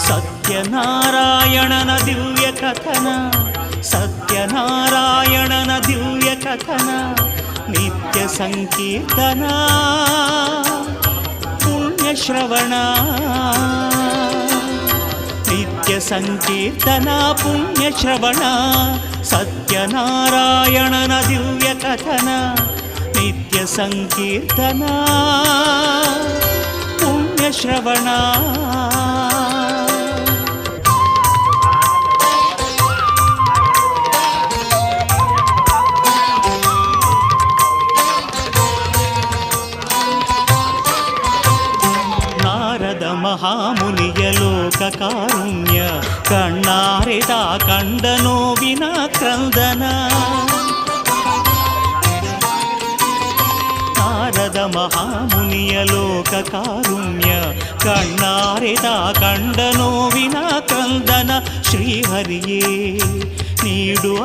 ಸತ್ಯನಾರಾಯಣನ ದಿವ್ಯ ಕಥನ, ಸತ್ಯನಾರಾಯಣನ ದಿವ್ಯ ಕಥನ, ನಿತ್ಯ ಸಂಕೀರ್ತನ ಪುಣ್ಯ ಶ್ರವಣ, ನಿತ್ಯ ಸಂಕೀರ್ತನ ಪುಣ್ಯ ಶ್ರವಣ. ಸತ್ಯನಾರಾಯಣನ ದಿವ್ಯ ಕಥನ, ನಿತ್ಯ ಸಂಕೀರ್ತನ ಪುಣ್ಯ ಶ್ರವಣ. ನಾರದ ಮಹಾಮುನಿಯ ಲೋಕ ಕಾರುಣ್ಯ, ಕಣ್ಣಾರೆದ ಕಂಡ ನೋವಿನ ಕ್ರಂದನ. ನಾರದ ಮಹಾಮುನಿಯ ಲೋಕ ಕಾರುಣ್ಯ, ಕಣ್ಣಾರೆದ ಕಂಡ ನೋವಿನ ಕ್ರಂದನ. ಶ್ರೀಹರಿಯೇ ನೀಡುವ